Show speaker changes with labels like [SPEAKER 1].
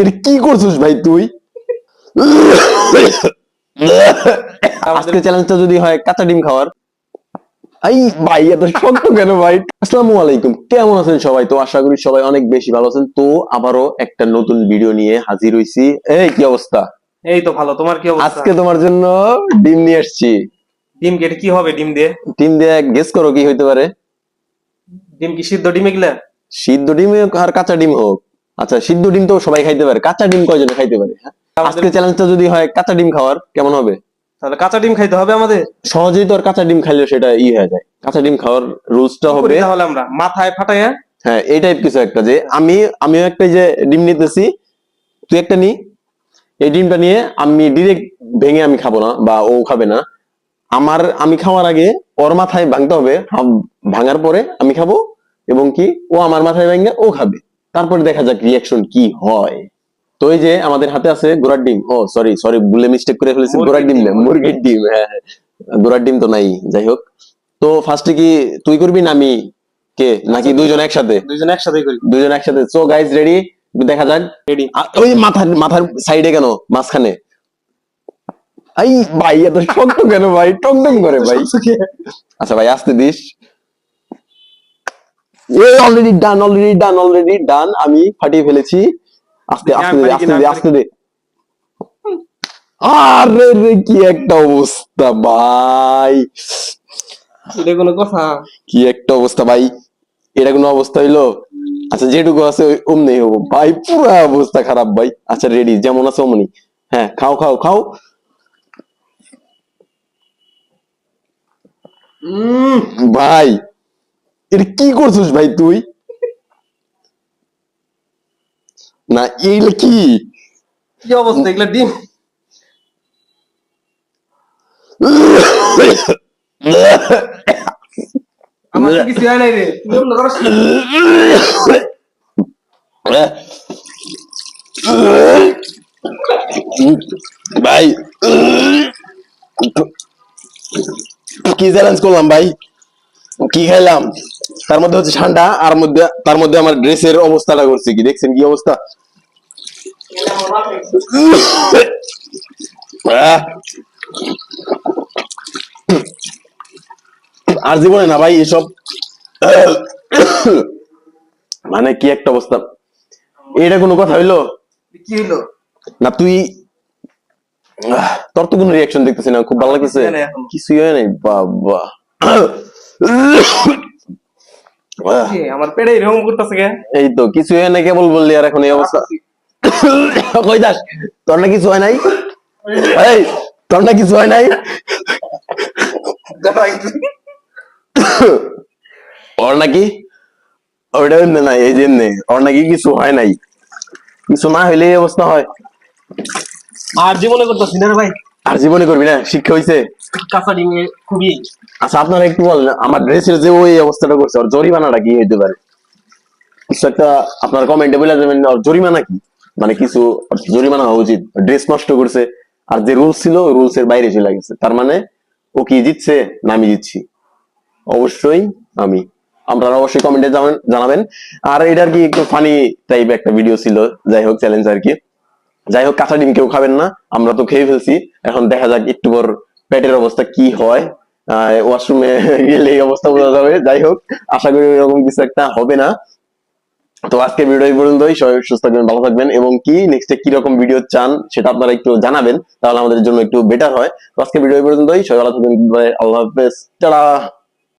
[SPEAKER 1] এটা কি করছিস ভাই তুই? আজকে চ্যালেঞ্জটা যদি হয় কাঁচা ডিম খাওয়ার। আই ভাই এত শক্ত কেন ভাই? আসসালামু আলাইকুম, কেমন আছেন সবাই? তো আশা করি সবাই অনেক বেশি ভালো আছেন। তো আবারও একটা নতুন ভিডিও নিয়ে হাজির হইছি। এই কি অবস্থা?
[SPEAKER 2] এই তো ভালো। তোমার কি অবস্থা?
[SPEAKER 1] আজকে তোমার জন্য ডিম নিয়ে আসছি।
[SPEAKER 2] ডিম কেটে কি হবে ডিম দিয়ে?
[SPEAKER 1] ডিম দিয়ে গেস করো কি হইতে পারে।
[SPEAKER 2] ডিম কি সিদ্ধ ডিম এগুলা?
[SPEAKER 1] সিদ্ধ ডিম হোক আর কাঁচা ডিম হোক। আচ্ছা, সিদ্ধ ডিম তো সবাই খাইতে পারে, কাঁচা ডিম কয়জনে খাইতে পারে? হ্যাঁ? আজকে চ্যালেঞ্জটা যদি হয় কাঁচা ডিম খাওয়ার, কেমন হবে?
[SPEAKER 2] তাহলে কাঁচা ডিম খাইতে হবে আমাদের?
[SPEAKER 1] সহজেই তো আর কাঁচা ডিম খাইলে সেটা হয়ে যায়। কাঁচা ডিম খাওয়ার রুলসটা
[SPEAKER 2] কি করি
[SPEAKER 1] হবে,
[SPEAKER 2] তাহলে আমরা মাথায় ফাটাইয়া?
[SPEAKER 1] হ্যাঁ এই টাইপ কিছু একটা, যে আমিও একটা যে ডিম নিতেছি, তুই একটা নি। এই ডিমটা নিয়ে আমি ডিরেক্ট ভেঙে আমি খাবো না, বা ও খাবে না। আমি খাওয়ার আগে ওর মাথায় ভাঙতে হবে, ভাঙার পরে আমি খাবো, এবং কি ও আমার মাথায় ভাঙে ও খাবে। তারপরে দেখা যাক রিয়াকশন কি হয়। তো এই যে আমাদের হাতে আছে ঘোড়ার ডিম। ও সরি সরি, ভুলে মিস্টেক করে ফেলেছি, ঘোড়ার ডিম না, মুরগির ডিম। হ্যাঁ হ্যাঁ, ঘোড়ার ডিম তো নাই, যাই হোক। তো ফার্স্টে কি তুই করবি না আমি, কে নাকি দুইজন একসাথে?
[SPEAKER 2] দুইজন একসাথেই করি।
[SPEAKER 1] দুইজন একসাথে। সো গাইজ রেডি, দেখা যাক।
[SPEAKER 2] রেডি।
[SPEAKER 1] ওই মাথার মাথার সাইডে কেন, মাঝখানে? আই ভাই এত শক্ত কেন ভাই? টং টং করে ভাই। আচ্ছা ভাই আস্তে this. Already done, already done, already done. আমি ফাটিয়ে ফেলেছি। আস্তে আস্তে দে, আস্তে দে, আস্তে দে। আরে রে কি একটা অবস্থা ভাই,
[SPEAKER 2] এটা কোনো কথা?
[SPEAKER 1] কি একটা অবস্থা ভাই, এটা কোনো অবস্থা হইলো? আচ্ছা যেটুকু আছে অমনি হবো ভাই, পুরো অবস্থা খারাপ ভাই। আচ্ছা রেডি, যেমন আছে অমনি। হ্যাঁ খাও খাও খাও। ভাই এটা কি করছিস ভাই তুই? না এইগুলো কি?
[SPEAKER 2] কি অবস্থা এগুলা ডিম? আমার তো কিছু হয় নাই রে, তুমি অন্য করো।
[SPEAKER 1] ভাই কি চ্যালেঞ্জ করলাম ভাই, কি খাইলাম? তার মধ্যে হচ্ছে ঠান্ডা, আর তার মধ্যে আমার ড্রেসের অবস্থাটা করছে কি, দেখছেন কি অবস্থা? আর জীবনে না ভাই এসব, মানে কি একটা অবস্থা। এটা কোনো কথা হইলো?
[SPEAKER 2] কি হইলো?
[SPEAKER 1] না তুই, তোর তো কোনো রিয়াকশন দেখতেছি না, খুব ভালো লাগতেছে। কিছুই হয় নাই বাবা।
[SPEAKER 2] আমার পেটে এরকম করতেছে কে?
[SPEAKER 1] এই তো কিছু হয় নাই কেবল বললি, আর এখন এই অবস্থা। কই যাস? তোর না কিছু হয় নাই? এই তোর না কিছু হয় নাই? ওর নাকি ওইটা এমনি নাই, এই যে এমনি ওর নাকি কিছু হয় নাই। কিছু না হইলে এই অবস্থা হয়।
[SPEAKER 2] আর জীবনে করতেছি না রে ভাই।
[SPEAKER 1] আর জীবনে করবি না? শিক্ষা হইছে?
[SPEAKER 2] কাঁচা ডিমে খুবই।
[SPEAKER 1] আচ্ছা আপনারা একটু বলেন, আমার ড্রেসের যে ওই অবস্থাটা করছে, ওর জরিমানাটা কি হইতে পারে? কিছু একটা আপনার কমেন্টে বলে দেবেন, ওর জরিমানা কি, মানে কিছু জরিমানা হওয়া উচিত। ড্রেস নষ্ট করছে, আর যে রুলস ছিল রুলস এর বাইরে চলে গেছে, তার মানে ও কি জিতছে না আমি জিতছি? অবশ্যই আমি। আপনারা অবশ্যই কমেন্টে জানাবেন। আর এটার কি একটু ফানি টাইপ একটা ভিডিও ছিল, যাই হোক চ্যালেঞ্জ আর কি। যাই হোক, কাঁচা ডিম কেউ খাবেন না, আমরা তো খেয়ে ফেলছি। এখন দেখা যাক একটু পর পেটের অবস্থা কি হয়। ওয়াশরুমে গেলে এই অবস্থা বোঝা যাবে। যাই হোক, আশা করি এরকম কিছু একটা হবে না। তো আজকে ভিডিও এই পর্যন্তই। সবাই সুস্থ থাকবেন, ভালো থাকবেন, এবং কি নেক্সটে কিরকম ভিডিও চান সেটা আপনারা একটু জানাবেন, তাহলে আমাদের জন্য একটু বেটার হয়। তো আজকে ভিডিও এই পর্যন্তই, সবাই ভালো থাকবেন, আল্লাহ হাফেজ, টাটা।